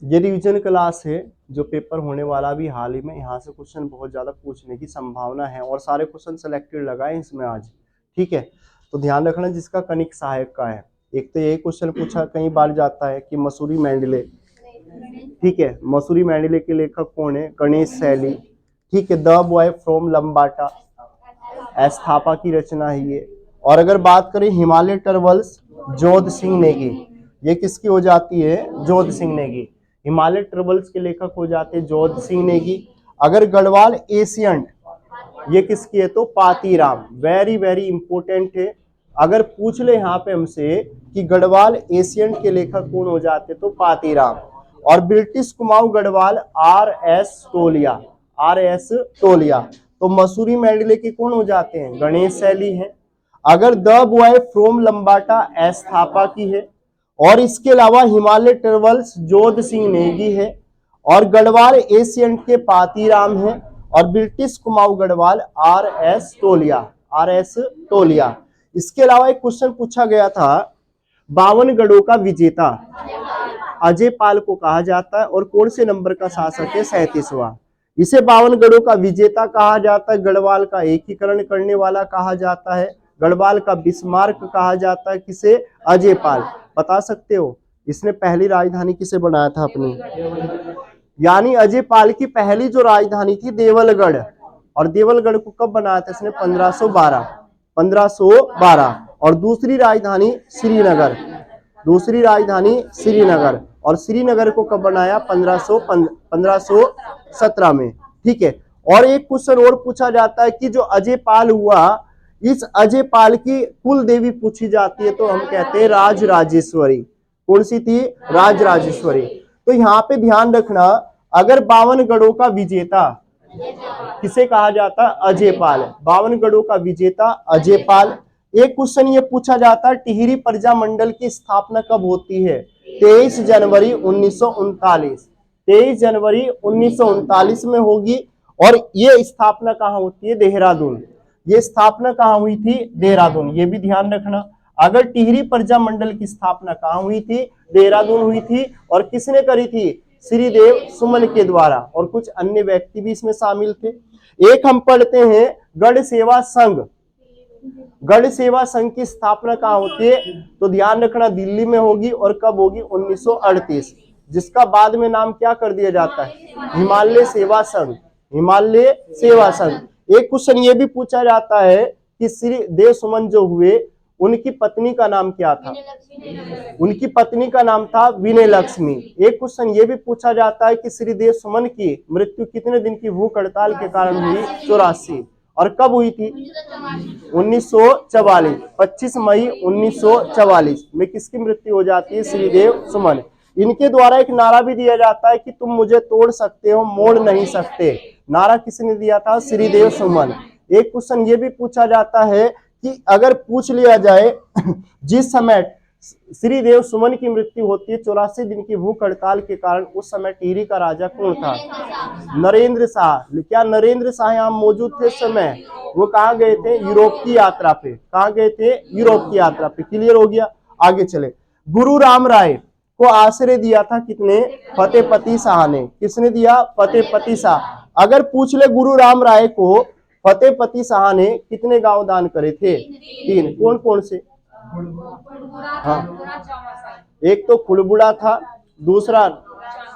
ये revision class है जो पेपर होने वाला भी हाल ही में, यहाँ से क्वेश्चन बहुत ज्यादा पूछने की संभावना है और सारे क्वेश्चन सिलेक्टेड लगाए इसमें आज। ठीक है, तो ध्यान रखना जिसका कनिक सहायक का है। एक तो यही क्वेश्चन पूछा कई बार जाता है कि मसूरी मैंडले, ठीक है, मसूरी मैंडले के लेखक कौन है? गणेश शैली। ठीक है, द बॉय फ्रॉम लंबाटा, एस्थापा की रचना है ये। और अगर बात करें हिमालय टर्वल्स, जोध सिंह नेगी, ये किसकी हो जाती है? जोध सिंह नेगी। हिमालय ट्रेवल्स के लेखक हो जाते हैं जोध सिंह नेगी। अगर गढ़वाल एशियंट, ये किसकी है? तो पातीराम। वेरी वेरी इंपॉर्टेंट है, अगर पूछ ले यहाँ पे हमसे कि गढ़वाल एशियंट के लेखक कौन हो जाते तो पातीराम। और British Kumaon Garhwal R S Tolia, R S Tolia. तो मसूरी मैंडले के कौन हो जाते हैं? गणेश शैली है। अगर द बॉय फ्रॉम लंबाटा एस्थापा की है। और इसके अलावा हिमालय ट्रेवल्स जोध सिंह नेगी है। और गढ़वाल एशियंट के पातीराम है। और British Kumaon Garhwal R S Tolia, R S Tolia. इसके अलावा एक क्वेश्चन पूछा गया था, 52 गढ़ों का विजेता अजय पाल को कहा जाता है और कौन से नंबर का शासक है? 37वां। इसे 52 गढ़ों का विजेता कहा जाता है, गढ़वाल का एकीकरण करने वाला कहा जाता है, गढ़वाल का बिस्मार्क कहा जाता है, किसे? अजय पाल। बता सकते हो इसने पहली राजधानी किसे बनाया था अपनी? यानी अजय पाल की पहली जो राजधानी थी देवलगढ़, और देवलगढ़ को कब बनाया था इसने? 1512, 1512। और दूसरी राजधानी श्रीनगर, दूसरी राजधानी श्रीनगर। और श्रीनगर को कब बनाया? 1517 में। ठीक है, और एक क्वेश्चन और पूछा जाता है कि जो अजय पाल हुआ, इस अजय पाल की कुल देवी पूछी जाती है तो हम कहते हैं राज राजेश्वरी। कौन सी थी? राज राजेश्वरी। तो यहाँ पे ध्यान रखना, अगर 52 गढ़ों का विजेता किसे कहा जाता? अजय पाल। 52 गढ़ों का विजेता अजय पाल। एक क्वेश्चन ये पूछा जाता है, टिहरी प्रजा मंडल की स्थापना कब होती है? 23 जनवरी 1939, 23 जनवरी 1939 में होगी। और ये स्थापना कहाँ होती है? देहरादून। ये स्थापना कहाँ हुई थी? देहरादून। ये भी ध्यान रखना, अगर टिहरी प्रजा मंडल की स्थापना कहाँ हुई थी? देहरादून हुई थी। और किसने करी थी? श्रीदेव सुमन के द्वारा। और कुछ अन्य व्यक्ति भी इसमें शामिल थे। एक हम पढ़ते हैं गढ़ सेवा संघ, गढ़ सेवा संघ की स्थापना कहाँ होती है? तो ध्यान रखना दिल्ली में होगी। और कब होगी? 1938, जिसका बाद में नाम क्या कर दिया जाता है? हिमालय सेवा संघ, हिमालय सेवा संघ। एक क्वेश्चन ये भी पूछा जाता है कि श्री देव सुमन जो हुए, उनकी पत्नी का नाम क्या था? उनकी पत्नी का नाम था विनय लक्ष्मी। एक क्वेश्चन ये भी पूछा जाता है कि श्रीदेव सुमन की मृत्यु कितने दिन की भूख हड़ताल के कारण हुई? 84। और कब हुई थी? 1944, 25 मई 1944 में किसकी मृत्यु हो जाती है? श्रीदेव सुमन। इनके द्वारा एक नारा भी दिया जाता है कि तुम मुझे तोड़ सकते हो, मोड़ नहीं सकते। नारा किसने दिया था? श्रीदेव सुमन। एक क्वेश्चन ये भी पूछा जाता है कि अगर पूछ लिया जाए जिस समय श्रीदेव सुमन की मृत्यु होती है 84 दिन की भूख हड़ताल के कारण, उस समय टिहरी का राजा कौन था? नरेंद्र शाह। क्या नरेंद्र शाह यहाँ मौजूद थे इस समय? वो कहाँ गए थे? यूरोप की यात्रा पे। कहाँ गए थे? यूरोप की यात्रा पे। क्लियर हो गया? आगे चले। गुरु राम राय को आश्रय दिया था कितने? फतेहपति शाह ने। किसने दिया? फतेहपति शाह। अगर पूछ ले गुरु राम राय को फतेहपति शाह ने कितने गांव दान करे थे? 3। कौन कौन से? हाँ, एक तो खुड़बुड़ा था, दूसरा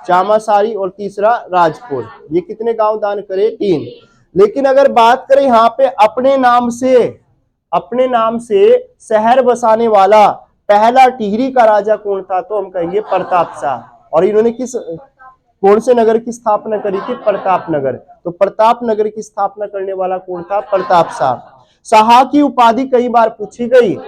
चामासारी और तीसरा राजपुर। ये कितने गांव दान करे? 3। लेकिन अगर बात करें यहाँ पे अपने नाम से, अपने नाम से शहर बसाने वाला पहला टिहरी का राजा कौन था? तो हम कहेंगे प्रताप शाह। और इन्होंने किस कौन से नगर की स्थापना करी थी? प्रताप नगर। तो प्रताप नगर की स्थापना करने वाला कौन था? प्रताप शाह। शाह की उपाधि कई बार पूछी गई,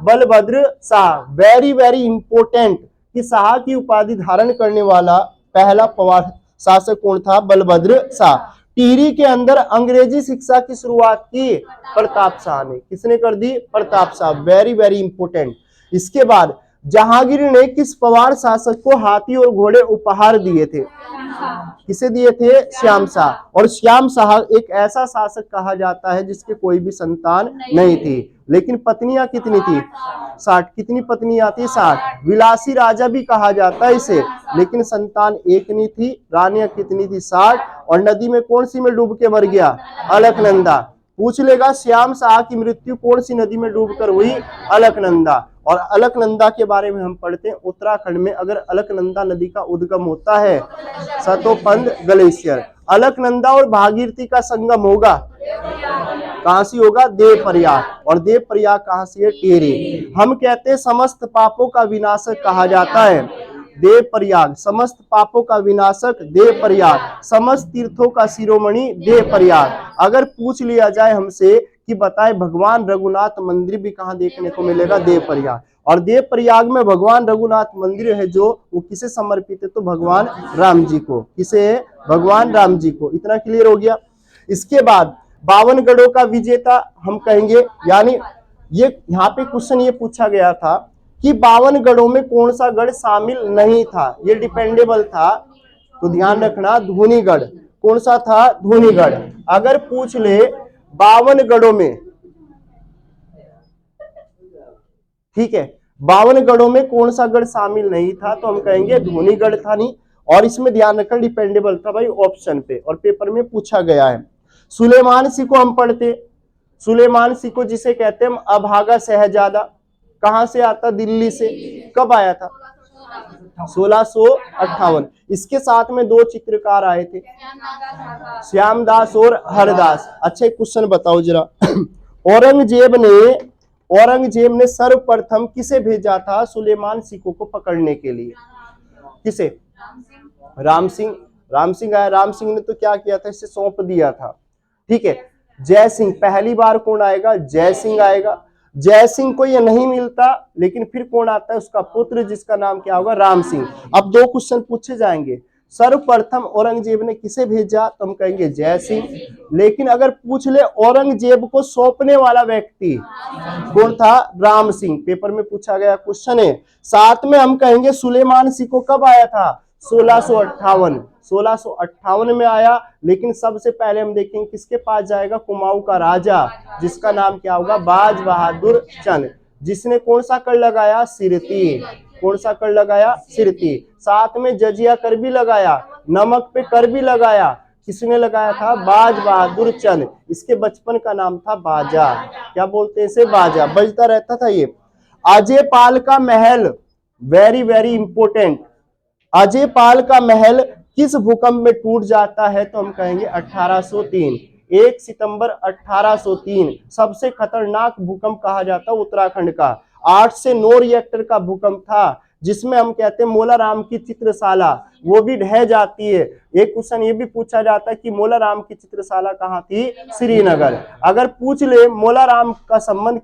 Balbhadra Shah. Very very important कि शाह की उपाधि धारण करने वाला पहला पवार शासक कौन था? बलभद्र शाह। टिहरी के अंदर अंग्रेजी शिक्षा की शुरुआत की प्रताप शाह ने। किसने कर दी? Pratap Shah. Very very important. इसके बाद जहांगीर ने किस पवार शासक को हाथी और घोड़े उपहार दिए थे? किसे दिए थे? श्याम शाह। और श्याम शाह एक ऐसा शासक कहा जाता है जिसके कोई भी संतान नहीं थी, लेकिन पत्नियां कितनी थी? 60। कितनी पत्नियां थी? 60। विलासी राजा भी कहा जाता है इसे, लेकिन संतान एक नहीं थी। रानियां कितनी थी? 60। और नदी में कौन सी में डूब के मर गया? अलकनंदा। पूछ लेगा श्याम शाह की मृत्यु कौन सी नदी में डूबकर हुई? अलकनंदा। और अलकनंदा के बारे में हम पढ़ते हैं, उत्तराखंड में अगर अलकनंदा नदी का उद्गम होता है सतोपंथ ग्लेशियर। अलकनंदा और भागीरथी का संगम होगा कहां से होगा? देवप्रयाग। और देवप्रयाग कहां से है? टिहरी। हम कहते हैं समस्त पापों का विनाशक कहा जाता है देवप्रयाग। समस्त पापों का विनाशक देवप्रयाग, समस्त तीर्थों का शिरोमणि देवप्रयाग। अगर पूछ लिया जाए हमसे कि बताए भगवान रघुनाथ मंदिर भी कहाँ देखने को मिलेगा? देवप्रयाग। और देवप्रयाग में भगवान रघुनाथ मंदिर है जो, वो किसे समर्पित है? तो भगवान राम जी को। किसे है? भगवान राम जी को। इतना क्लियर हो गया। इसके बाद 52 गढ़ों का विजेता हम कहेंगे, यानी ये यहाँ पे क्वेश्चन ये पूछा गया था कि 52 गढ़ों में कौन सा गढ़ शामिल नहीं था, ये डिपेंडेबल था, तो ध्यान रखना धूनीगढ़। कौन सा था? धूनीगढ़। अगर पूछ ले 52 गढ़ों में, ठीक है, 52 गढ़ों में कौन सा गढ़ शामिल नहीं था, तो हम कहेंगे धूनीगढ़ था नहीं। और इसमें ध्यान रखना डिपेंडेबल था भाई ऑप्शन पे, और पेपर में पूछा गया है। सुलेमान सिंह को हम पढ़ते, सुलेमान सिंह को जिसे कहते हैं हम अभागा शहजादा, कहां से आता? दिल्ली से। कब आया था? 1658। इसके साथ में 2 चित्रकार आए थे, श्यामदास और हरदास। अच्छा एक क्वेश्चन बताओ जरा, औरंगजेब ने सर्वप्रथम किसे भेजा था सुलेमान सिंह को पकड़ने के लिए? किसे? राम सिंह। राम सिंह आया। राम सिंह ने तो क्या किया था? इसे सौंप दिया था, ठीक है। जय सिंह, पहली बार कौन आएगा? जय सिंह आएगा। जय सिंह को ये नहीं मिलता, लेकिन फिर कौन आता है? उसका पुत्र, जिसका नाम क्या होगा? राम सिंह। अब 2 क्वेश्चन पूछे जाएंगे, सर्वप्रथम औरंगजेब ने किसे भेजा, तो हम कहेंगे जय सिंह। लेकिन अगर पूछ ले औरंगजेब को सौंपने वाला व्यक्ति कौन था? राम सिंह। पेपर में पूछा गया क्वेश्चन है। साथ में हम कहेंगे सुलेमान सिंह को कब आया था? 1658। 1658 में आया। लेकिन सबसे पहले हम देखेंगे किसके पास जाएगा? कुमाऊं का राजा, जिसका नाम क्या होगा? बाज बहादुर चंद, जिसने कौन सा कर लगाया? सिरती। कौन सा कर लगाया? सिरती। साथ में जजिया कर भी लगाया, नमक पे कर भी लगाया। किसने लगाया था? बाज बहादुर चंद। इसके बचपन का नाम था बाजा। क्या बोलते हैं इसे? बाजा। बजता रहता था ये। अजय पाल का महल, very very important, Ajay Pal का महल किस भूकंप में टूट जाता है, तो हम कहेंगे 1803। 1 सितंबर 1803 सबसे खतरनाक भूकंप कहा जाता है उत्तराखंड का। 8 से 9 रिएक्टर का भूकंप था, जिसमें हम कहते हैं मोलाराम की चित्रशाला वो भी ढह जाती है। एक क्वेश्चन ये भी पूछा जाता है कि मोलाराम की चित्रशाला कहाँ थी? श्रीनगर। अगर पूछ ले मोलाराम का संबंध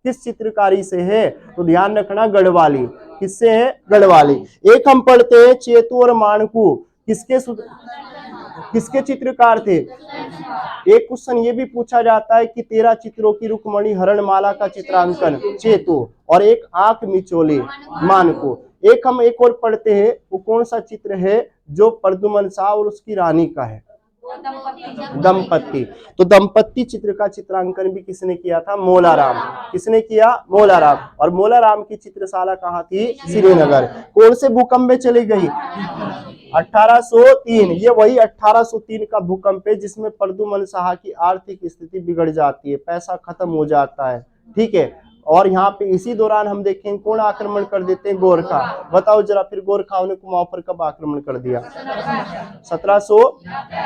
किस चित्रकारी से है, तो ध्यान रखना गढ़वाली। किससे है? गढ़वाली। एक हम पढ़ते हैं चेतू और मानकू, किसके चित्रकार थे? एक क्वेश्चन ये भी पूछा जाता है कि 13 चित्रों की रुक्मणी हरणमाला का चित्रांकन चेतू, और एक आंख मिचोली मानकू। एक और पढ़ते हैं, वो कौन सा चित्र है जो प्रद्युमन शाह और उसकी रानी का है? दंपत्ति। तो दंपत्ति चित्र का चित्रांकन भी किसने किया था? मोलाराम। किसने किया? मोलाराम। और मोलाराम की चित्रशाला कहाँ थी? श्रीनगर। कौन से भूकंप में चली गई? 1803। ये वही 1803 का भूकंप है जिसमें प्रद्युमन शाह की आर्थिक स्थिति बिगड़ जाती है, पैसा खत्म हो जाता है, ठीक है। और यहाँ पे इसी दौरान हम देखेंगे कौन आक्रमण कर देते हैं? गोरखा। बताओ जरा, फिर गोरखाओं ने कुमाऊं पर कब आक्रमण कर दिया? 1700।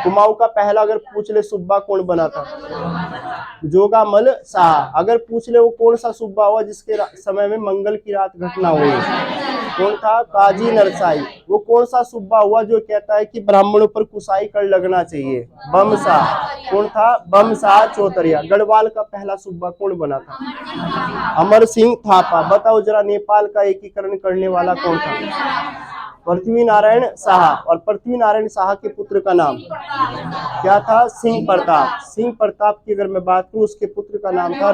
कुमाऊं का पहला अगर पूछ ले सूबा कौन बना था? जोगामल शाह। अगर पूछ ले वो कौन सा सूबा हुआ जिसके समय में मंगल की रात घटना हुई? कौन था? काजी नरसाई। वो कौन सा सूबा हुआ जो कहता है कि ब्राह्मणों पर कुसाई कर लगना चाहिए? बमशाह। कौन था? बमशाह चौतरिया। गढ़वाल का पहला सूबा कौन बना था? अमर सिंह थापा। बताओ जरा, नेपाल का एकीकरण करने वाला कौन था? पृथ्वी नारायण शाह। और पृथ्वी नारायण शाह के पुत्र का नाम क्या था? सिंह प्रताप। सिंह प्रताप की अगर मैं बात करूं, उसके पुत्र का नाम था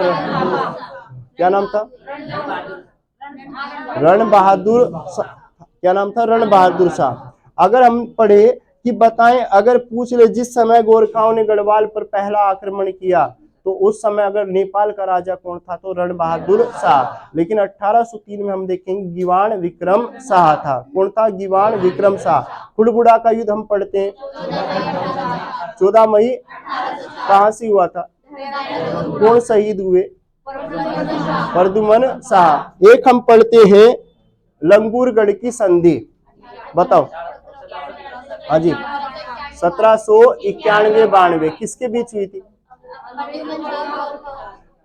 क्या नाम था? रण बहादुर क्या नाम था? रण बहादुर शाह। अगर हम पढ़े कि बताएं, अगर पूछ ले जिस समय गोरखाओं ने गढ़वाल पर पहला आक्रमण किया, तो उस समय अगर नेपाल का राजा कौन था? तो रण बहादुर शाह। लेकिन 1803 में हम देखेंगे गीवाण विक्रम शाह था। कौन था? गीवाण विक्रम शाह। खुड़बुड़ा का युद्ध हम पढ़ते हैं 14 मई कहां से हुआ था? कौन शहीद हुए? प्रद्युमन शाह। एक हम पढ़ते हैं लंगूरगढ़ की संधि, बताओ। हाँ जी, 1791-92 किसके बीच हुई थी?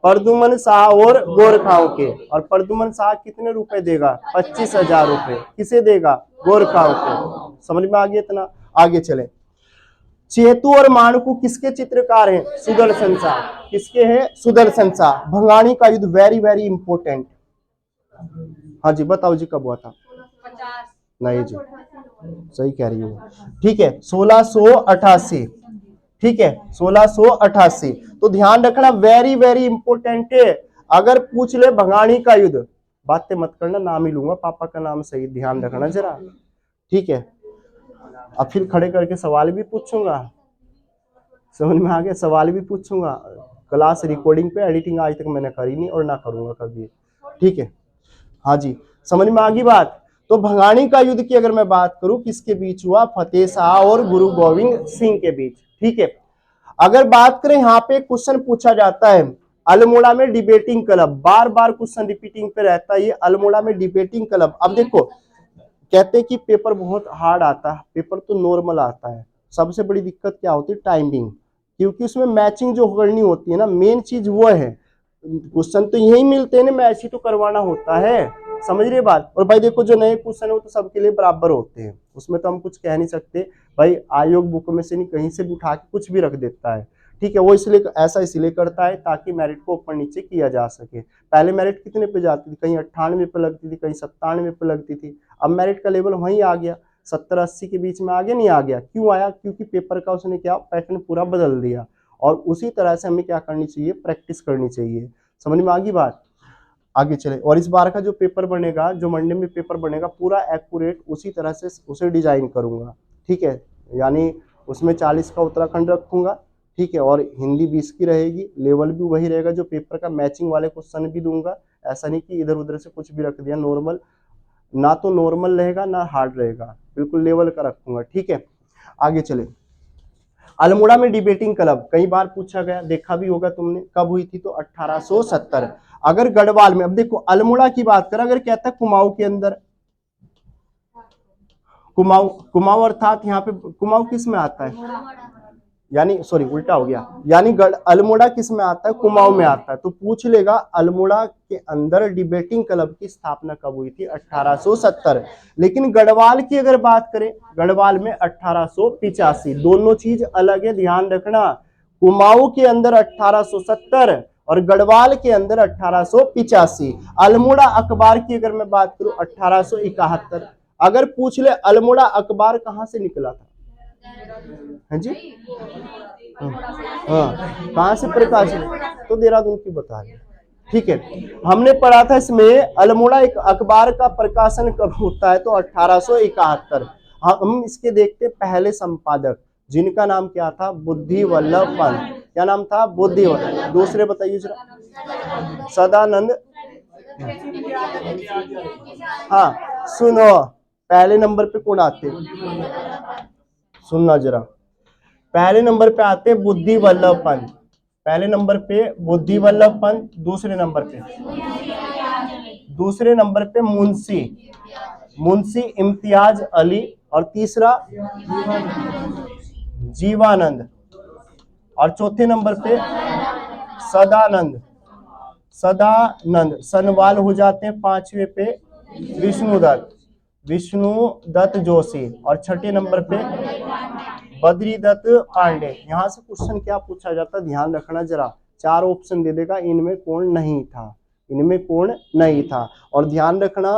प्रद्युमन शाह और गोरखाओं के। और प्रद्युमन शाह कितने रुपए देगा? 25,000 रुपए। किसे देगा? गोरखाओं को। समझ में आ गया इतना? आगे चले। चेतु और माणकू किसके चित्रकार हैं? सुदर्शन शाह। किसके हैं? सुदर्शन शाह। भंगाणी का युद्ध वेरी वेरी इंपोर्टेंट। हाँ जी, बताओ जी कब हुआ था? नहीं जी, सही कह रही हूँ। ठीक है, 1688। ठीक है, 1688। तो ध्यान रखना, वेरी वेरी इंपोर्टेंट है। अगर पूछ ले भंगाणी का युद्ध, बातें मत करना, नाम ही लूंगा, पापा का नाम सही ध्यान रखना जरा। ठीक है, अब फिर खड़े करके सवाल भी पूछूंगा। समझ में आ गया? सवाल भी पूछूंगा। क्लास रिकॉर्डिंग पे एडिटिंग आज तक मैंने करी नहीं और ना करूंगा कभी। ठीक है, हाँ जी, समझ में आ गई बात। तो भंगाणी का युद्ध की अगर मैं बात करूं, किसके बीच हुआ? फतेह शाह और गुरु गोविंद सिंह के बीच। ठीक है, अगर बात करें, यहाँ पे क्वेश्चन पूछा जाता है अल्मोड़ा में डिबेटिंग क्लब, बार बार क्वेश्चन रिपीटिंग पे रहता है ये, अल्मोड़ा में डिबेटिंग क्लब। अब देखो, कहते हैं कि पेपर बहुत हार्ड आता है, पेपर तो नॉर्मल आता है। सबसे बड़ी दिक्कत क्या होती है? टाइमिंग, क्योंकि उसमें मैचिंग जो करनी होती है ना, मेन चीज वो है। क्वेश्चन तो यही मिलते हैं ना, मैच ही तो करवाना होता है। समझ रहे बात? और भाई देखो, जो नए क्वेश्चन है वो तो सबके लिए बराबर होते हैं, उसमें तो हम कुछ कह नहीं सकते। भाई आयोग बुक में से नहीं, कहीं से भी उठा के कुछ भी रख देता है। ठीक है, वो इसलिए ऐसा इसलिए करता है ताकि मेरिट को ऊपर नीचे किया जा सके। पहले मेरिट कितने पे जाती थी? कहीं 98 पे लगती थी, कहीं 97 पे लगती थी। अब मेरिट का लेवल वहीं आ गया, 70-80 के बीच में आगे नहीं आ गया। क्यों आया? क्योंकि पेपर का उसने क्या पैटर्न पूरा बदल दिया। और उसी तरह से हमें क्या करनी चाहिए? प्रैक्टिस करनी चाहिए। समझ में आ गई बात? आगे चले। और इस बार का जो पेपर बनेगा, जो मंडे में पेपर बनेगा, पूरा एक्यूरेट उसी तरह से उसे डिजाइन करूंगा। ठीक है, यानी उसमें 40 का उत्तराखंड रखूंगा। ठीक है, और हिंदी 20 की रहेगी, लेवल भी वही रहेगा, जो पेपर का मैचिंग वाले क्वेश्चन भी दूंगा। ऐसा नहीं कि इधर उधर से कुछ भी रख दिया। नॉर्मल ना, तो नॉर्मल रहेगा ना हार्ड रहेगा, बिल्कुल लेवल का रखूंगा। ठीक है, आगे चले। अल्मोड़ा में डिबेटिंग क्लब कई बार पूछा गया, देखा भी होगा तुमने, कब हुई थी? तो 1870। अगर गढ़वाल में, अब देखो अल्मोड़ा की बात कर, अगर कहता है कुमाऊं के अंदर, कुमाऊं, कुमाऊं अर्थात यहाँ पे कुमाऊं किस में आता है? यानी सॉरी उल्टा हो गया, यानी अल्मोड़ा किस में आता है? कुमाऊं में आता है। तो पूछ लेगा अल्मोड़ा के अंदर डिबेटिंग क्लब की स्थापना कब हुई थी? 1870। लेकिन गढ़वाल की अगर बात करें, गढ़वाल में 1885। दोनों चीज अलग है, ध्यान रखना। कुमाऊं के अंदर 1870 और गढ़वाल के अंदर 1885। अल्मोड़ा अखबार की अगर मैं बात करूं 1871। अगर पूछ ले अल्मोड़ा अखबार कहां से निकला था? हाँ जी, हाँ, कहाँ से प्रकाशित? तो देहरादून की बता रहे। ठीक है, हमने पढ़ा था इसमें अल्मोड़ा एक अखबार का प्रकाशन कब होता है? तो 1871। हम इसके देखते पहले संपादक, जिनका नाम क्या था? बुद्धि वल्लभ पंत। क्या नाम था? बुद्धि वल्लभ। दूसरे बताइए जरा। सदानंद। हाँ, सुनो, पहले नंबर पे कौन आते? सुनना जरा, पहले नंबर पे आते हैं बुद्धि वल्लभ पंत। पहले नंबर पे बुद्धि वल्लभ पंत, दूसरे नंबर पे मुंशी मुंशी इम्तियाज अली, और तीसरा जीवानंद, और चौथे नंबर पे सदानंद। सदानंद सनवाल हो जाते हैं। पांचवे पे विष्णुदत्त जोशी, और छठे नंबर पे बद्रीदत्त पांडे। यहां से क्वेश्चन क्या पूछा जाता है? ध्यान रखना जरा, 4 ऑप्शन दे देगा, इनमें कौन नहीं था, इनमें कौन नहीं था। और ध्यान रखना,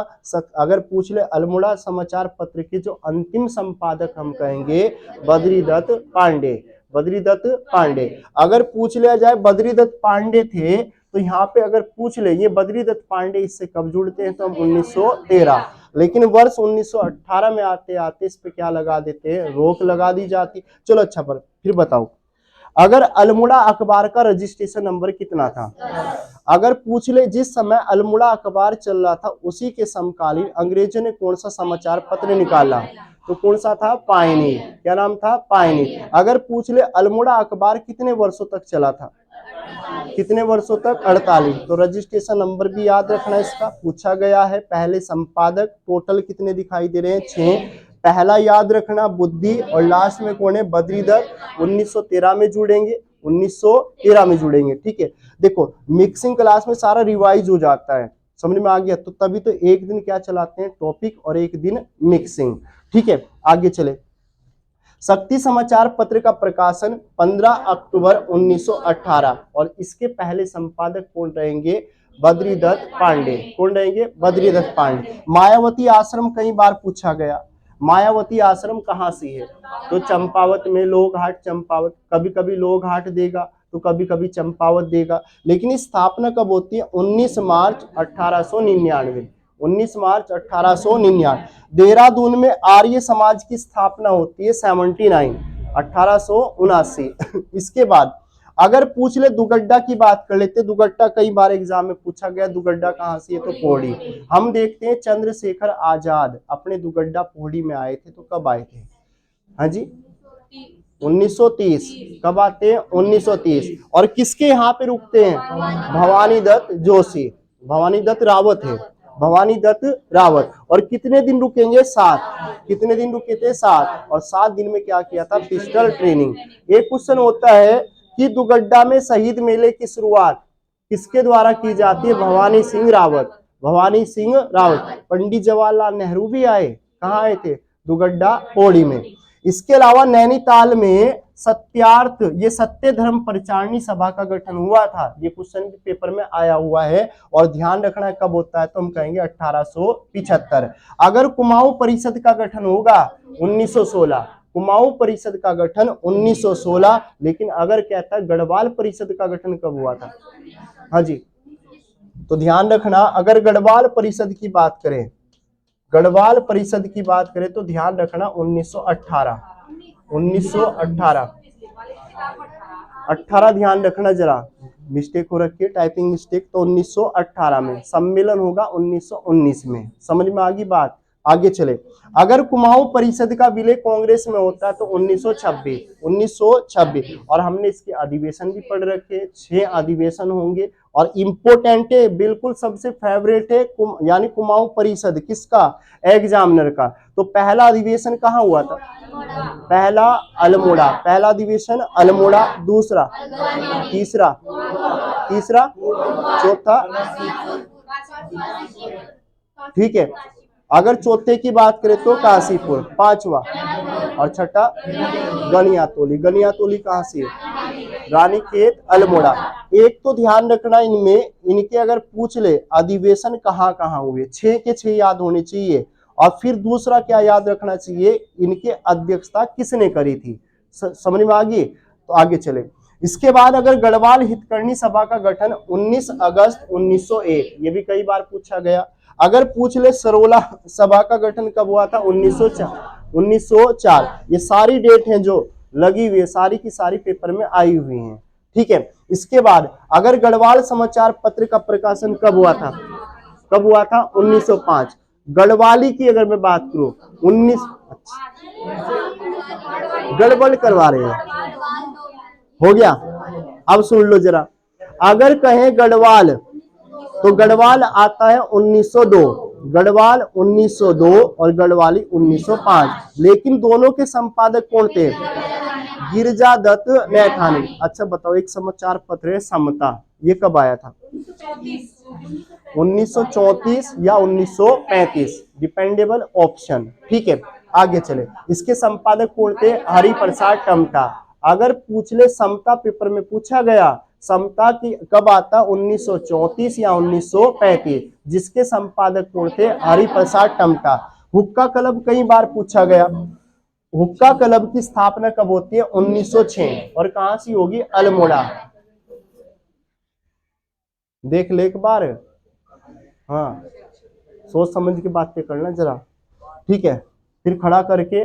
अगर पूछ ले अल्मोड़ा समाचार पत्र के जो अंतिम संपादक हम कहेंगे बद्रीदत्त पांडे। बद्रीदत्त पांडे। अगर पूछ लिया जाए बद्रीदत्त पांडे थे तो यहाँ पे अगर पूछ ले ये बद्रीदत्त पांडे इससे कब जुड़ते हैं तो हम 1913, लेकिन वर्ष 1918 में आते आते इस पे क्या लगा देते हैं, रोक लगा दी जाती। चलो अच्छा, पर फिर बताओ अगर अल्मोड़ा अखबार का रजिस्ट्रेशन नंबर कितना था। अगर पूछ ले जिस समय अल्मोड़ा अखबार चल रहा था उसी के समकालीन अंग्रेजों ने कौन सा समाचार पत्र निकाला, तो कौन सा था, पायनीर। क्या नाम था, पायनीर। अगर पूछ ले अल्मोड़ा अखबार कितने वर्षों तक चला था, कितने वर्षों तक, 48। तो रजिस्ट्रेशन नंबर भी याद रखना, इसका पूछा गया है। पहले संपादक टोटल कितने दिखाई दे रहे हैं, 6। पहला याद रखना बुद्धि, और लास्ट में कौन है, बद्रीदत्त। 1913 में जुड़ेंगे, 1913 में जुड़ेंगे। ठीक है, देखो मिक्सिंग क्लास में सारा रिवाइज हो जाता है, समझ में आ गया। तो तभी तो एक दिन क्या चलाते हैं, टॉपिक, और एक दिन मिक्सिंग। ठीक है, आगे चले। शक्ति समाचार पत्र का प्रकाशन 15 अक्टूबर 1918, और इसके पहले संपादक कौन रहेंगे, बद्रीदत्त पांडे। कौन रहेंगे, बद्रीदत्त पांडे। मायावती आश्रम कई बार पूछा गया, मायावती आश्रम कहाँ से है, तो चंपावत में, लोकहाट चंपावत। कभी कभी लोकहाट देगा तो कभी कभी चंपावत देगा। लेकिन स्थापना कब होती है, 19 मार्च 1899। 19 मार्च 1899। देहरादून में आर्य समाज की स्थापना होती है 79, 1879। इसके बाद अगर पूछ ले दुगड्डा की बात कर लेते, दुगड्डा कई बार एग्जाम में पूछा गया, दुगड्डा कहाँ से है, तो पौड़ी। हम देखते हैं चंद्रशेखर आजाद अपने दुगड्डा पौड़ी में आए थे, तो कब आए थे, हाँ जी, 1930। कब आते हैं, 1930। और किसके यहाँ पे रुकते हैं, भवानी दत्त जोशी, भवानी दत्त रावत है, भवानी दत्त रावत। और कितने दिन रुकेंगे, 7। कितने दिन रुके थे, 7। और 7 दिन में क्या किया था, पिस्टल ट्रेनिंग। एक क्वेश्चन होता है कि दुगड्डा में शहीद मेले की शुरुआत किसके द्वारा की जाती है, भवानी सिंह रावत, भवानी सिंह रावत। पंडित जवाहरलाल नेहरू भी आए, कहाँ आए थे, दुगड्डा पौड़ी में। इसके अलावा नैनीताल में सत्यार्थ, ये सत्य धर्म प्रचारणी सभा का गठन हुआ था, ये क्वेश्चन भी पेपर में आया हुआ है। और ध्यान रखना कब होता है, तो हम कहेंगे 1875। अगर कुमाऊं परिषद का गठन होगा 1916, कुमाऊं परिषद का गठन 1916। लेकिन अगर कहता है गढ़वाल परिषद का गठन कब हुआ था, हाँ जी, तो ध्यान रखना अगर गढ़वाल परिषद की बात करें, गढ़वाल परिषद की बात करें तो ध्यान रखना 1918, 1918, 18 ध्यान रखना जरा, मिस्टेक हो रखी है, टाइपिंग मिस्टेक। तो 1918 में सम्मेलन होगा 1919 में, समझ में आ गई बात। आगे चले, अगर कुमाऊं परिषद का विलय कांग्रेस में होता है तो 1926, 1926। और हमने इसके अधिवेशन भी पढ़ रखे, 6 अधिवेशन होंगे। और इम्पोर्टेंट है, बिल्कुल सबसे फेवरेट है, यानी कुमाऊं परिषद किसका, एग्जामिनर का। तो पहला अधिवेशन कहाँ हुआ था, पहला अल्मोड़ा, पहला अधिवेशन अल्मोड़ा। दूसरा, तीसरा, तीसरा, चौथा, ठीक है। अगर चौथे की बात करें तो काशीपुर, 5वां। और छठा गनियातोली, गनियातोली कहाँ से है, रानीखेत अल्मोड़ा। एक तो ध्यान रखना इनमें, इनके अगर पूछ ले अधिवेशन कहाँ कहाँ हुए, 6 के 6 याद होने चाहिए। और फिर दूसरा क्या याद रखना चाहिए, इनके अध्यक्षता किसने करी थी, समझ में आ गई। तो आगे चले, इसके बाद अगर गढ़वाल हितकर्णी सभा का गठन 19 अगस्त 1901, ये भी कई बार पूछा गया। अगर पूछ ले सरोला सभा का गठन कब हुआ था, 1904। ये सारी डेट हैं जो लगी हुई है, सारी की सारी पेपर में आई हुई हैं। ठीक है, इसके बाद अगर गढ़वाल समाचार पत्र का प्रकाशन कब हुआ था, कब हुआ था, 1905। गढ़वाली की अगर मैं बात करूं 19, गड़बड़ करवा रहे हैं, हो गया। अब सुन लो जरा, अगर कहें गढ़वाल तो गढ़वाल आता है 1902, गढ़वाल 1902 और गढ़वाली 1905। लेकिन दोनों के संपादक कौन थे, गिरजा दत्त नैथानी। अच्छा बताओ, एक समाचार पत्र है समता, ये कब आया था, 1934 या 1935, डिपेंडेबल ऑप्शन। ठीक है, आगे चले, इसके संपादक कौन थे, हरिप्रसाद टमटा। अगर पूछ ले समता पेपर में पूछा गया, समता की कब आता, 1934 या 1935, जिसके संपादक कौन थे, हरिप्रसाद टमटा। हुक्का क्लब कई बार पूछा गया, हुक्का क्लब की स्थापना कब होती है, 1906। और कहां से होगी, अल्मोड़ा। देख ले एक बार। हाँ, सोच समझ के बातें करना जरा, ठीक है। फिर खड़ा करके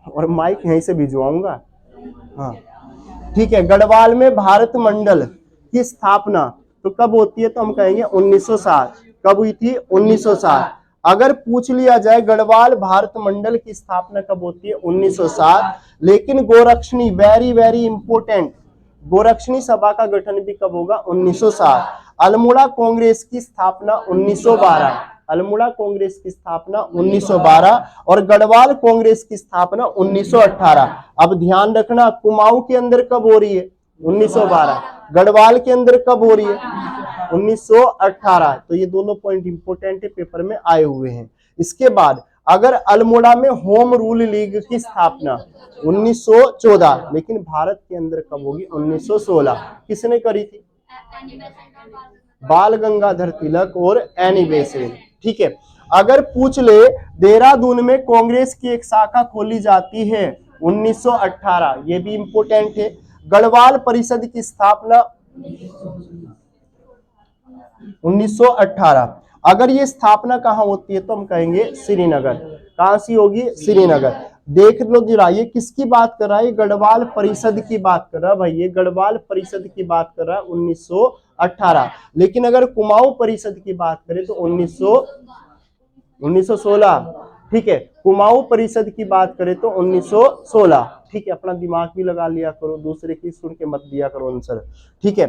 और माइक यहीं से भिजवाऊंगा। हाँ, ठीक है। गढ़वाल में भारत मंडल की स्थापना तो कब होती है, तो हम कहेंगे 1907। कब हुई थी? 1907। अगर पूछ लिया जाए गढ़वाल भारत मंडल की स्थापना कब होती है, 1907। लेकिन Gorakshani, very very important, Gorakshani सभा का गठन भी कब होगा? 1907। अल्मोड़ा कांग्रेस की स्थापना 1912। अल्मोड़ा कांग्रेस की स्थापना 1912 और गढ़वाल कांग्रेस की स्थापना 1918। अब ध्यान रखना, कुमाऊं के अंदर कब हो रही है? 1912। गढ़वाल के अंदर कब हो रही है? 1918। तो ये दोनों पॉइंट इंपोर्टेंट है, पेपर में आए हुए हैं। इसके बाद अगर अल्मोड़ा में होम रूल लीग की स्थापना 1914, लेकिन भारत के अंदर कब होगी? 1916। किसने करी थी? बाल गंगाधर तिलक और एनी बेसेंट, ठीक है। अगर पूछ ले देहरादून में कांग्रेस की एक शाखा खोली जाती है 1918, ये भी इंपोर्टेंट है। गढ़वाल परिषद की स्थापना 1918। अगर ये स्थापना कहाँ होती है, तो हम कहेंगे श्रीनगर। कहां सी होगी? श्रीनगर। देख लो जरा, ये किसकी बात कर रहा है? गढ़वाल परिषद की बात कर रहा है भाई, ये गढ़वाल परिषद की बात कर रहा है 1918। लेकिन अगर कुमाऊं परिषद की बात करें तो 1916, ठीक है। कुमाऊं परिषद की बात करें तो 1916, ठीक है। अपना दिमाग भी लगा लिया करो, दूसरे की सुन के मत दिया करो आंसर, ठीक है।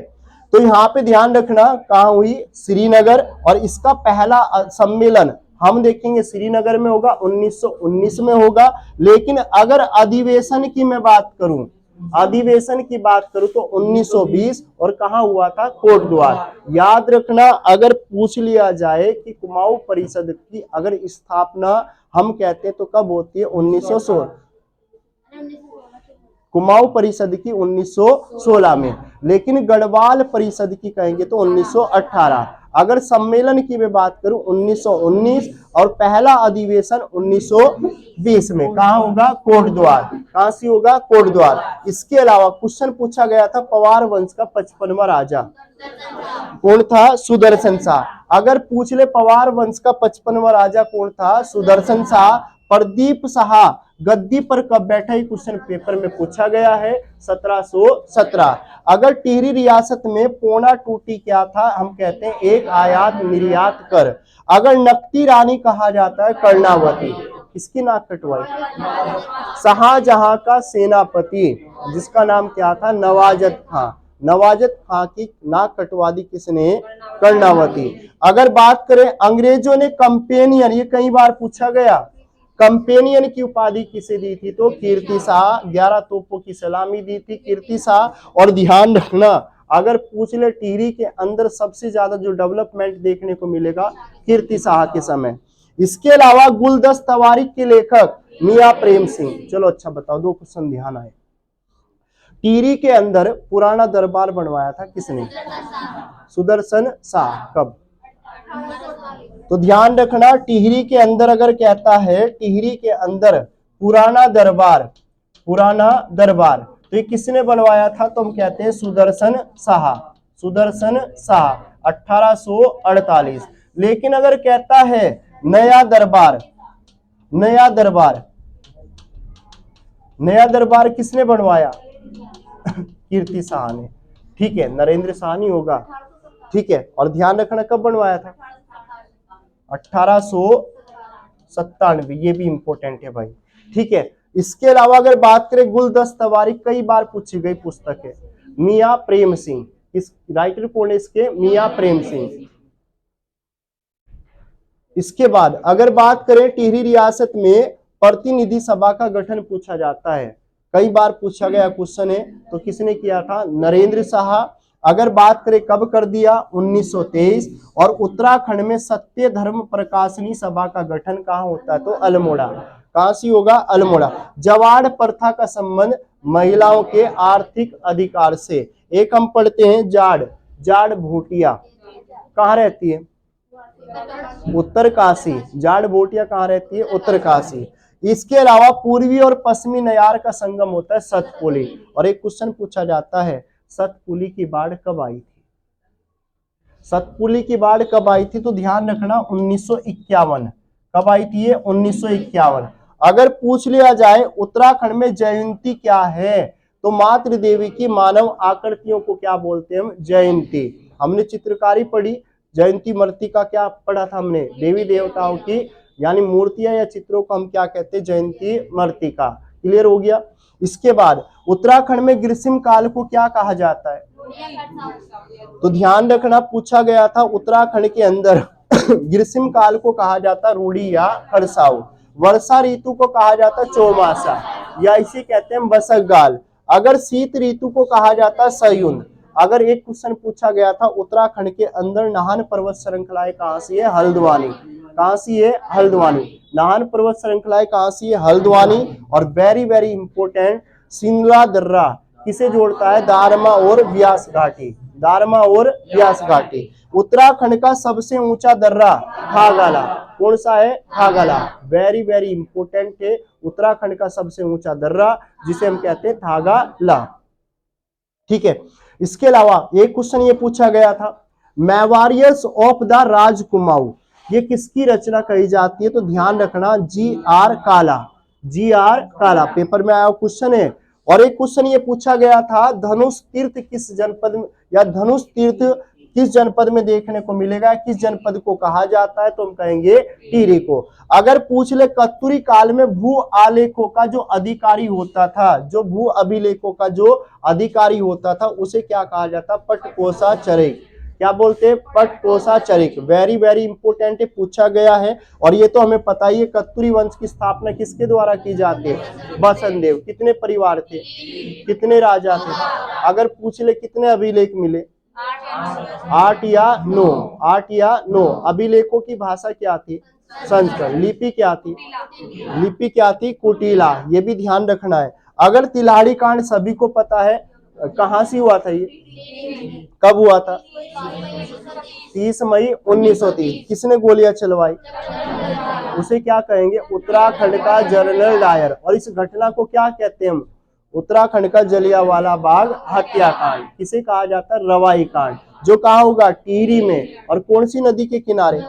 तो यहाँ पे ध्यान रखना, कहाँ हुई? श्रीनगर। और इसका पहला सम्मेलन हम देखेंगे श्रीनगर में होगा, 1919 में होगा। लेकिन अगर अधिवेशन की मैं बात करूं, अधिवेशन की बात करूं तो 1920। और कहां हुआ था? कोटद्वार। याद रखना, अगर पूछ लिया जाए कि कुमाऊं परिषद की अगर स्थापना हम कहते हैं तो कब होती है? 1916। कुमाऊं परिषद की 1916 में। लेकिन गढ़वाल परिषद की कहेंगे तो 1918। अगर सम्मेलन की मैं बात करूं 1919 और पहला अधिवेशन 1920 में। कहां होगा? कोटद्वार। कहां से होगा? कोटद्वार। इसके अलावा क्वेश्चन पूछा गया था, पवार वंश का 55वां राजा कौन था? सुदर्शन शाह। अगर पूछ ले पवार वंश का 55वां राजा कौन था? सुदर्शन शाह। प्रदीप शाह गद्दी पर कब बैठा? ही क्वेश्चन पेपर में पूछा गया है, 1717। अगर टिहरी रियासत में पौना टूटी क्या था? हम कहते हैं एक आयात निर्यात कर। अगर नकती रानी कहा जाता है कर्णावती, किसकी नाक कटवाई? शाहजहां का सेनापति जिसका नाम क्या था? नवाजत खां। नवाजत खां की नाक कटवा दी किसने? कर्णावती। अगर बात करें अंग्रेजों ने कंपेनियन, ये कई बार पूछा गया, कंपेनियन की उपाधि किसे दी थी? तो कीर्ति शाह। 11 तोपों की सलामी दी थी कीर्ति शाह। और ध्यान रखना, अगर पूछ ले टिहरी के अंदर सबसे ज्यादा जो डेवलपमेंट देखने को मिलेगा कीर्ति शाह के समय। इसके अलावा गुलदस्त तवारीख के लेखक मियां प्रेम सिंह। चलो अच्छा बताओ, दो क्वेश्चन ध्यान आए। टिहरी के अंदर पुराना दरबार बनवाया था किसने? सुदर्शन शाह। कब? तो ध्यान रखना, टिहरी के अंदर अगर कहता है टिहरी के अंदर पुराना दरबार, पुराना दरबार, तो ये किसने बनवाया था? तो हम कहते हैं सुदर्शन शाह। सुदर्शन शाह 1848। लेकिन अगर कहता है नया दरबार, नया दरबार, नया दरबार किसने बनवाया? कीर्ति शाह ने, ठीक है। नरेंद्र शाह नहीं होगा, ठीक है। और ध्यान रखना कब बनवाया था? 1897। ये भी इंपॉर्टेंट है भाई, ठीक है। इसके अलावा अगर बात करें गुलदस्त तवारीख, कई बार पूछी गई पुस्तक है, मियां प्रेम सिंह। इस राइटर कौन है इसके? मियां प्रेम सिंह। इसके बाद अगर बात करें टिहरी रियासत में प्रतिनिधि सभा का गठन पूछा जाता है, कई बार पूछा गया क्वेश्चन है, तो किसने किया था? नरेंद्र शाह। अगर बात करें कब कर दिया? 1923। और उत्तराखंड में सत्य धर्म प्रकाशनी सभा का गठन कहाँ होता है? तो अल्मोड़ा। कहां से होगा? अल्मोड़ा। जवाड़ प्रथा का संबंध महिलाओं के आर्थिक अधिकार से। एक हम पढ़ते हैं जाड़, जाड़ भोटिया कहाँ रहती है? उत्तरकाशी। जाड़ भोटिया कहाँ रहती है? उत्तरकाशी। इसके अलावा पूर्वी और पश्चिमी नयार का संगम होता है सतपुली। और एक क्वेश्चन पूछा जाता है, सतपुली की बाढ़ कब आई थी? सतपुली की बाढ़ कब आई थी? तो ध्यान रखना 1951। कब आई थी ये? 1951। अगर पूछ लिया जाए उत्तराखंड में जयंती क्या है, तो मातृ देवी की मानव आकृतियों को क्या बोलते हैं हम? जयंती। हमने चित्रकारी पढ़ी, जयंती मृत्तिका क्या पढ़ा था हमने? देवी देवताओं की यानी मूर्तियां या चित्रों को हम क्या कहते हैं? जयंती मृत्तिका। क्लियर हो गया। इसके बाद उत्तराखंड में ग्रीष्म काल को क्या कहा जाता है? तो ध्यान रखना, पूछा गया था उत्तराखंड के अंदर ग्रीष्म काल को कहा जाता रूढ़ी या खरसाऊ। वर्षा ऋतु को कहा जाता चौमासा या इसे कहते हैं बसकगाल। अगर शीत ऋतु को कहा जाता सयुन। अगर एक क्वेश्चन पूछा गया था उत्तराखंड के अंदर नाहन पर्वत श्रृंखलाएं कहां से है? हल्द्वानी। कहां से है? हल्द्वानी। नाहन पर्वत श्रृंखलाएं कहां से है? हल्द्वानी। और वेरी वेरी इंपोर्टेंट, सिंगला दर्रा किसे जोड़ता है? दारमा और व्यास घाटी। दारमा और व्यास घाटी। उत्तराखंड का सबसे ऊंचा दर्रा थागला। कौन सा है? थागला। वेरी वेरी इंपोर्टेंट है, उत्तराखंड का सबसे ऊंचा दर्रा जिसे हम कहते हैं थागला। ठीक है। इसके अलावा एक क्वेश्चन ये पूछा गया था, मेवारियल्स ऑफ द राजकुमाऊ ये किसकी रचना कही जाती है? तो ध्यान रखना जी.आर. काला। जी.आर. काला पेपर में आया क्वेश्चन है। और एक क्वेश्चन ये पूछा गया था, धनुष तीर्थ किस जनपद में या धनुष तीर्थ किस जनपद में देखने को मिलेगा? किस जनपद को कहा जाता है? तो हम कहेंगे टिहरी को। अगर पूछ ले कत्यूरी काल में भू आलेखों का जो अधिकारी होता था, जो भू अभिलेखों का जो अधिकारी होता था, उसे क्या कहा जाता? पटकोषाचरिक। क्या बोलते हैं? पटकोषाचरिक। वेरी वेरी इंपोर्टेंट पूछा गया है। और ये तो हमें पता ही है, कत्यूरी वंश की स्थापना किसके द्वारा की जाती है? बसंत देव। कितने परिवार थे? कितने राजा थे? अगर पूछ ले कितने अभिलेख मिले? 8 या 9। 8 या 9। अभिलेखों की भाषा क्या थी? संस्कृत। लिपि क्या थी? लिपि क्या थी? कुटिला। ये भी ध्यान रखना है। अगर तिलाड़ी कांड सभी को पता है, कहां से हुआ था? ये कब हुआ था? 30 मई 1930। किसने गोलियां चलवाई? उसे क्या कहेंगे? उत्तराखंड का जनरल डायर। और इस घटना को क्या कहते हैं हम? उत्तराखंड का जलियांवाला बाग हत्याकांड। किसे कहा जाता है? रवाई कांड। जो कहा होगा? टिहरी में। और कौन सी नदी के किनारे?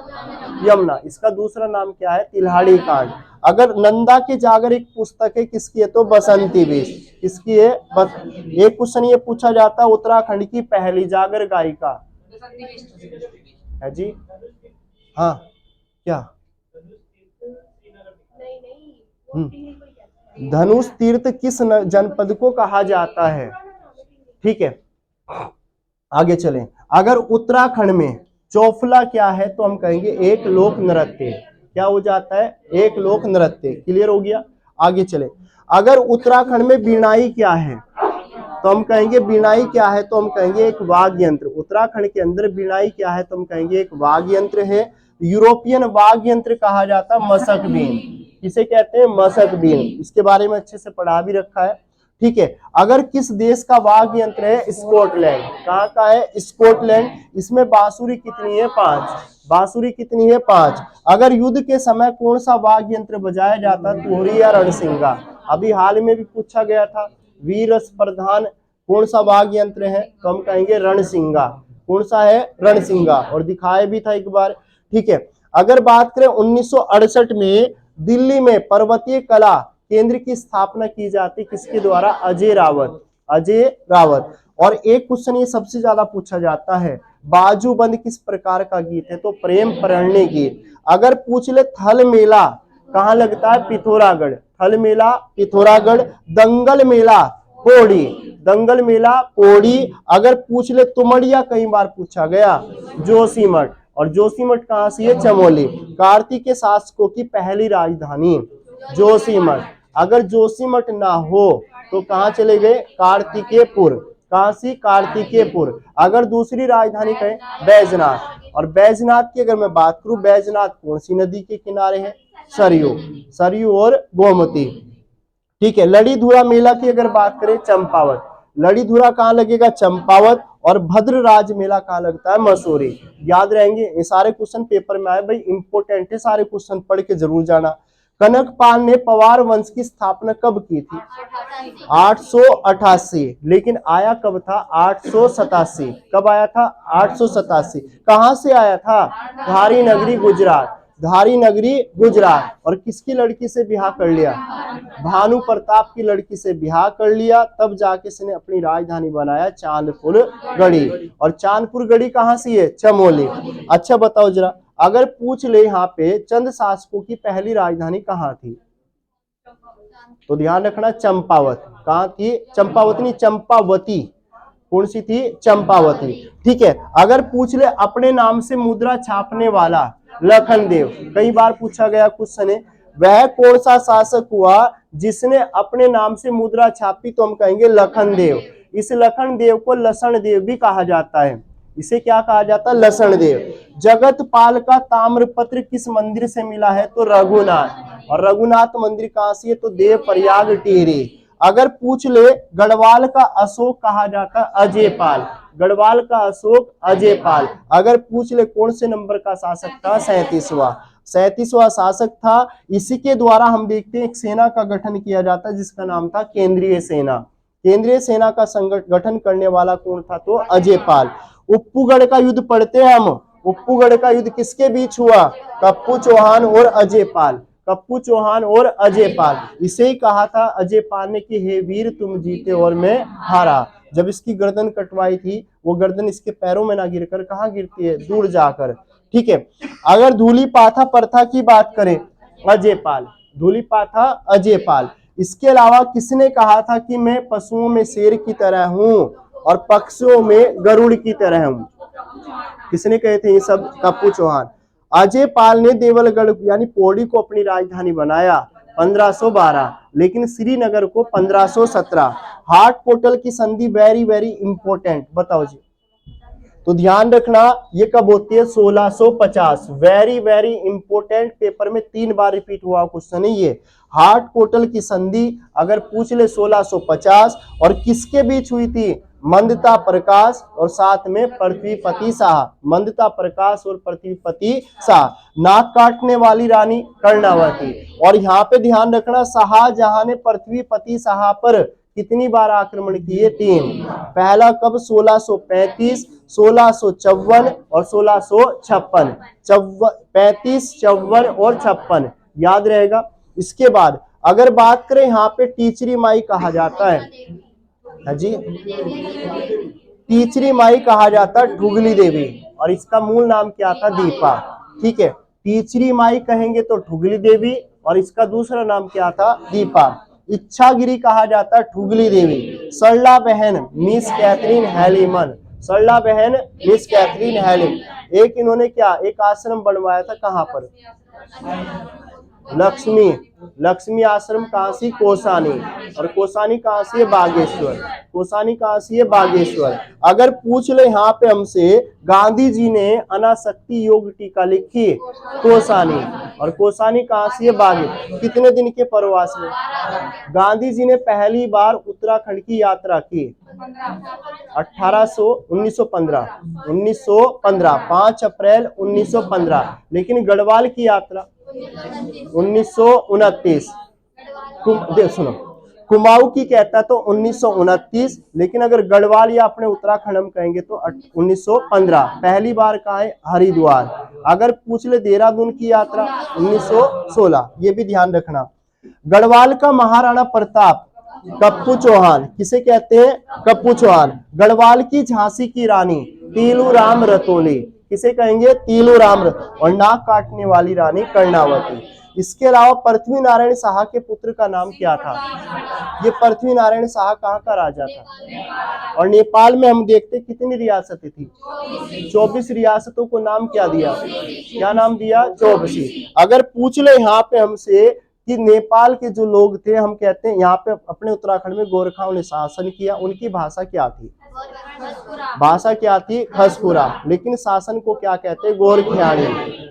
यमुना। इसका दूसरा नाम क्या है? तिल्हाड़ी कांड। अगर नंदा के जागर एक पुस्तक है, किसकी है? तो बसंती बीस। किसकी है? एक क्वेश्चन ये पूछा जाता है, उत्तराखंड की पहली जागर गायिका है जी? हाँ क्या? धनुष तीर्थ किस जनपद को कहा जाता है? ठीक है, आगे चलें। अगर उत्तराखंड में चौफला क्या है? तो हम कहेंगे एक लोक नृत्य। क्या हो जाता है? एक लोक नृत्य। क्लियर हो गया। आगे चले। अगर उत्तराखंड में बीनाई क्या है? तो हम कहेंगे बीनाई क्या है? तो हम कहेंगे एक वाद्य यंत्र। उत्तराखंड के अंदर बीनाई क्या है? तो हम कहेंगे एक वाद्य यंत्र है। यूरोपियन वाद्य यंत्र कहा जाता है मसक बीन। किसे कहते हैं? मसक बीन। इसके बारे में अच्छे से पढ़ा भी रखा है। ठीक है। अगर किस देश का वाद्य यंत्र है? स्कॉटलैंड। कहाँ का है? स्कॉटलैंड। इसमें बांसुरी कितनी है? 5। बांसुरी कितनी है? 5। अगर युद्ध के समय कौन सा वाद्य यंत्र बजाया जाता? तुहरी या रणसिंगा। अभी हाल में भी पूछा गया था, वीर प्रधान कौन सा वाद्य यंत्र है? तो हम कहेंगे रणसिंगा। कौन सा है? रणसिंगा। और दिखाया भी था एक बार। ठीक है। अगर बात करें 1968 में दिल्ली में पर्वतीय कला केंद्र की स्थापना की जाती, किसके द्वारा? अजय रावत। अजय रावत। और एक क्वेश्चन ये सबसे ज्यादा पूछा जाता है, बाजूबंद किस प्रकार का गीत है? तो प्रेम प्रणय गीत। अगर पूछ ले थल मेला कहाँ लगता है? पिथौरागढ़। थल मेला पिथौरागढ़। दंगल मेला पौड़ी। दंगल मेला पौड़ी। अगर पूछ ले तुमड़िया, कई बार पूछा गया, जोशीमठ। और जोशीमठ कहाँ से है? चमोली। कार्तिकेय शासकों की पहली राजधानी जोशीमठ। अगर जोशीमठ ना हो तो कहाँ चले गए? कार्तिकेयपुर। कहाँ से? कार्तिकेयपुर। अगर दूसरी राजधानी कहें? बैजनाथ। और बैजनाथ की अगर मैं बात करूं, बैजनाथ कौन सी नदी के किनारे है? सरयू। सरयू और गोमती। ठीक है। लड़ीधुरा मेला की अगर बात करें, चंपावत। लड़ीधुरा कहाँ लगेगा? चंपावत। और भद्रराज मेला कहाँ लगता है? मसूरी। याद रहेंगे ये सारे क्वेश्चन पेपर में आए भाई, इंपोर्टेंट है, सारे क्वेश्चन पढ़ के जरूर जाना। कनकपाल ने पवार वंश की स्थापना कब की थी? 888। लेकिन आया कब था? 887। कब आया था? 887। कहां से आया था? धारी नगरी गुजरात। धारी नगरी गुजरात। और किसकी लड़की से ब्याह कर लिया? भानु प्रताप की लड़की से ब्याह कर लिया। तब जाके इसने अपनी राजधानी बनाया चांदपुर गढ़ी। और चांदपुर गढ़ी कहां से है? चमोली। अच्छा बताओ जरा, अगर पूछ ले यहाँ पे चंद शासकों की पहली राजधानी कहाँ थी, तो ध्यान रखना चंपावत। कहाँ थी? चंपावत नहीं, चंपावती। कौन सी थी? चंपावती। ठीक है। अगर पूछ ले अपने नाम से मुद्रा छापने वाला लखनदेव, कई बार पूछा गया क्वेश्चन है, वह कौन सा शासक हुआ जिसने अपने नाम से मुद्रा छापी, तो हम कहेंगे लखनदेव। इस लखनदेव को लसण देव भी कहा जाता है। इसे क्या कहा जाता है? लसण देव। जगतपाल का ताम्रपत्र किस मंदिर से मिला है? तो रघुनाथ। और रघुनाथ मंदिर कहां से है? तो देव प्रयाग टिहरी। अगर पूछ ले गढ़वाल का अशोक कहा जाता है अजयपाल। गढ़वाल का अशोक अजयपाल। अगर पूछ ले कौन से नंबर का शासक था? 37वां। 37वां शासक था। इसी के द्वारा हम देखते हैं एक सेना का गठन किया जाता है जिसका नाम था केंद्रीय सेना। केंद्रीय सेना का गठन करने वाला कौन था? तो अजयपाल। उप्पूगढ़ का युद्ध पढ़ते हैं हम। उप्पूगढ़ का युद्ध किसके बीच हुआ? कप्पू चौहान और अजयपाल। कप्पू चौहान और अजयपाल। इसे ही कहा था अजयपाल ने कि हे वीर तुम जीते और मैं हारा। जब इसकी गर्दन कटवाई थी, वो गर्दन इसके पैरों में ना गिरकर कहाँ गिरती है? दूर जाकर। ठीक है। अगर धूलिपाथा प्रथा की बात करें, अजयपाल। धूलिपाथा अजयपाल। इसके अलावा किसने कहा था कि मैं पशुओं में शेर की तरह हूं और पक्षियों में गरुड़ की तरह हूं? किसने कहे थे ये सब? कप्पू चौहान। अजयपाल ने देवलगढ़ यानी पौड़ी को अपनी राजधानी बनाया 1512, लेकिन श्रीनगर को 1517। हाट पोर्टल की संधि वेरी वेरी इंपोर्टेंट, बताओ जी। तो ध्यान रखना ये कब होती है? 1650। वेरी वेरी इंपोर्टेंट, पेपर में 3 बार रिपीट हुआ क्वेश्चन है ये। हाट पोर्टल की संधि अगर पूछ ले 1650, और किसके बीच हुई थी? मंदता प्रकाश और साथ में पृथ्वीपति शाह। मंदता प्रकाश और पृथ्वीपति शाह। नाक काटने वाली रानी कर्णावती। और यहाँ पे ध्यान रखना शाहजहां ने पृथ्वीपति शाह पर कितनी बार आक्रमण किए? 3। पहला कब? 1635, 1654 और 1656। 35, 54 और 56 याद रहेगा। इसके बाद अगर बात करें यहाँ पे टीचरी माई कहा जाता है, हाँ जी, टीचरी माई कहा जाता है ठुगली देवी, और इसका मूल नाम क्या था? दीपा। ठीक है। टीचरी माई कहेंगे तो ठुगली देवी, और इसका दूसरा नाम क्या था? दीपा। इच्छागिरी कहा जाता है ठुगली देवी। सरला बहन मिस कैथरीन हेलीमन। सरला बहन मिस कैथरीन हेलीमन। एक इन्होंने क्या एक आश्रम बनवाया था, कहां पर? लक्ष्मी आश्रम कहां से? कोसानी। और कोसानी कहां से? बागेश्वर। कोसानी कहां से? बागेश्वर। अगर पूछ ले यहाँ पे हमसे गांधी जी ने अनासक्ति योग टीका लिखी, कोसानी। और कोसानी कहां से? बागेश्वर। कितने दिन के प्रवास में गांधी जी ने पहली बार उत्तराखंड की यात्रा की? 1915 5 अप्रैल 1915। लेकिन गढ़वाल की यात्रा 1929। सुनो, कुमाऊं की कहता तो 1929, लेकिन अगर गढ़वाल या अपने उत्तराखंड हम कहेंगे तो 1915। पहली बार कहा है? हरिद्वार। अगर पूछ ले देहरादून की यात्रा 1916। ये भी ध्यान रखना। गढ़वाल का महाराणा प्रताप कप्पू चौहान। किसे कहते हैं? कप्पू चौहान। गढ़वाल की झांसी की रानी तीलूराम रतौली। किसे कहेंगे? तीलूराम। और नाक काटने वाली रानी कर्णावती। इसके अलावा पृथ्वी नारायण शाह के पुत्र का नाम क्या था? ये पृथ्वी नारायण शाह कहाँ का राजा था? और नेपाल में हम देखते कितनी रियासतें थी? 24 रियासतों को नाम क्या दिया? क्या नाम दिया? 24। अगर पूछ ले यहाँ पे हमसे कि नेपाल के जो लोग थे, हम कहते हैं यहाँ पे अपने उत्तराखंड में गोरखाओं ने शासन किया, उनकी भाषा क्या थी? भाषा क्या थी? खसपुरा। लेकिन शासन को क्या कहते हैं? गोरखियानी।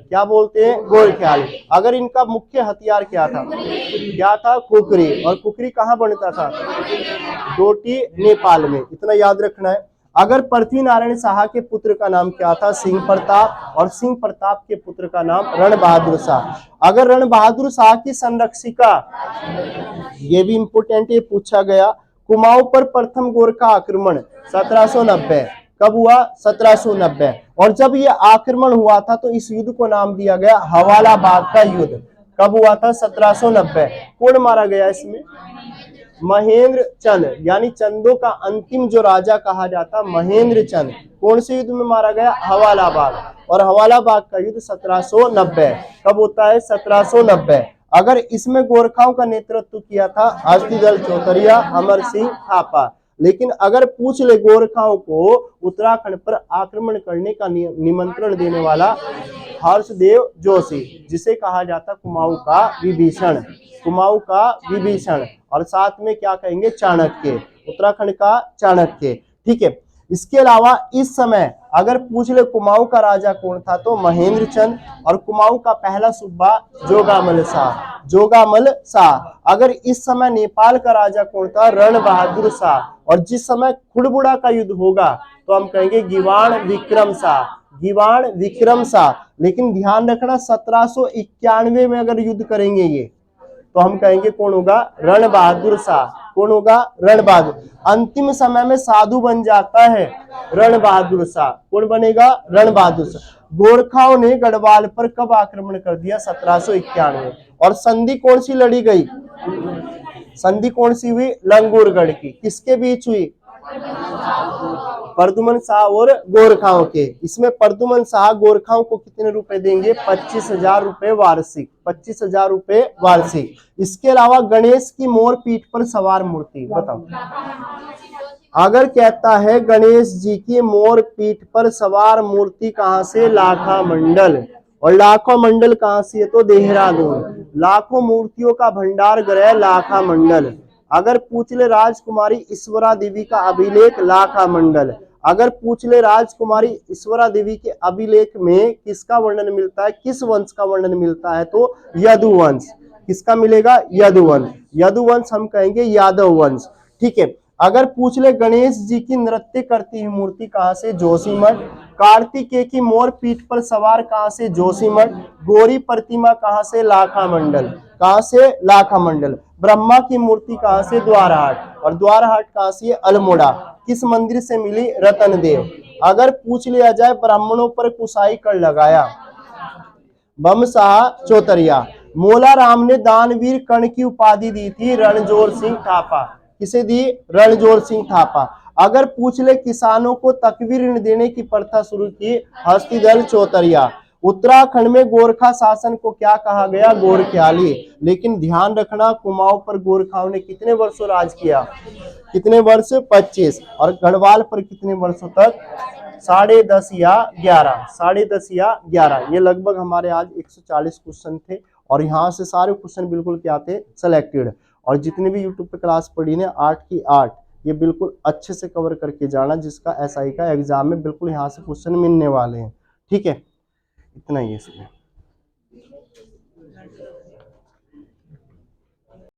क्या बोलते हैं? गोरखियानी। अगर इनका मुख्य हथियार क्या था? क्या था? कुकरी। और कुकरी कहाँ बनता था? डोटी नेपाल में। इतना याद रखना है। अगर पृथ्वी नारायण शाह के पुत्र का नाम क्या था? सिंह प्रताप, और सिंह प्रताप के पुत्र का नाम रण बहादुर शाह। अगर रण बहादुर शाह की संरक्षिका, ये भी इंपोर्टेंट, ये पूछा गया, कुमाऊं पर प्रथम गोरखा आक्रमण 1790 कब हुआ? 1790। और जब ये आक्रमण हुआ था तो इस युद्ध को नाम दिया गया हवाला बाग का युद्ध। कब हुआ था? 1790। कौन मारा गया इसमें? महेंद्र चंद, यानी चंदों का अंतिम जो राजा कहा जाता महेंद्र चंद। कौन से युद्ध में मारा गया? हवाला बाग। और हवाला बाग का युद्ध 1790 कब होता है? 1790। अगर इसमें गोरखाओं का नेतृत्व किया था हस्तिदल चौतरिया, अमर सिंह थापा। लेकिन अगर पूछ ले गोरखाओं को उत्तराखंड पर आक्रमण करने का निमंत्रण देने वाला हर्षदेव जोशी, जिसे कहा जाता कुमाऊं का विभीषण, कुमाऊं का विभीषण, और साथ में क्या कहेंगे? चाणक्य, उत्तराखंड का चाणक्य। ठीक है। इसके अलावा इस समय अगर पूछ ले कुमाऊं का राजा कौन था तो महेंद्र चंद, और कुमाऊं का पहला सूबा जोगामल शाह, जोगामल शाह। अगर इस समय नेपाल का राजा कौन था? रण बहादुर शाह। और जिस समय खुड़बुड़ा का युद्ध होगा तो हम कहेंगे गीवाण विक्रम शाह, गीवाण विक्रम शाह। लेकिन ध्यान रखना 1791 में अगर युद्ध करेंगे ये तो हम कहेंगे कौन होगा? रण बहादुर शाह। कौन होगा? रण बहादुर। अंतिम समय में साधु बन जाता है रण बहादुर शाह। कौन बनेगा? रण बहादुर शाह। गोरखाओं ने गढ़वाल पर कब आक्रमण कर दिया? 1791। और संधि कौन सी लड़ी गई? संधि कौन सी हुई? लंगूरगढ़ की। किसके बीच हुई? परदुमन शाह और गोरखाओं के। इसमें परदुमन शाह गोरखाओं को कितने रुपए देंगे? 25,000 रुपए वार्षिक, 25,000 रुपए वार्षिक। इसके अलावा गणेश की मोर पीठ पर सवार मूर्ति, बताओ। अगर कहता है गणेश जी की मोर पीठ पर सवार मूर्ति कहां से? लाखा मंडल। और लाखा मंडल कहां से? तो देहरादून। लाखों मूर्तियों का भंडार गृह लाखा मंडल। अगर पूछ ले राजकुमारी ईश्वरा देवी का अभिलेख, लाखा मंडल। अगर पूछ ले राजकुमारी ईश्वरा देवी के अभिलेख में किसका वर्णन मिलता है, किस वंश का वर्णन मिलता है, तो यदुवंश। किसका मिलेगा? यदुवंश। यदुवंश हम कहेंगे यादव वंश। ठीक है। अगर पूछ ले गणेश जी की नृत्य करती हुई मूर्ति कहां से? जोशीमठ। कार्तिकेय की मोर पीठ पर सवार कहां से? जोशीमठ। गौरी प्रतिमा कहां से? लाखा मंडल। कहां से? लाखा मंडल। ब्रह्मा की मूर्ति कहां से? द्वारहाट। और द्वारहाट कहां से? अल्मोड़ा। किस मंदिर से मिली? रतन देव। अगर पूछ लिया जाए ब्राह्मणों पर कुसाई कर लगाया, बमशाह चौतरिया। मोला राम ने दानवीर कर्ण की उपाधि दी थी रणजोर सिंह थापा। किसे दी? रणजोर सिंह थापा। अगर पूछ ले किसानों को तकवी ऋण देने की प्रथा शुरू की, हस्तिदल चौतरिया। उत्तराखंड में गोरखा शासन को क्या कहा गया? गोरख्याली। लेकिन ध्यान रखना कुमाऊं पर गोरखाओं ने कितने वर्षों राज किया? कितने वर्ष? 25। और गढ़वाल पर कितने वर्षों तक? 10.5 या 11, 10.5 या 11। ये लगभग हमारे आज 140 क्वेश्चन थे, और यहाँ से सारे क्वेश्चन बिल्कुल क्या थे? सिलेक्टेड। और जितनी भी यूट्यूब पे क्लास पढ़ी ने 8 की 8, ये बिल्कुल अच्छे से कवर करके जाना, जिसका एसआई का एग्जाम में बिल्कुल यहाँ से क्वेश्चन मिलने वाले हैं। ठीक है, इतना ही है इसमें।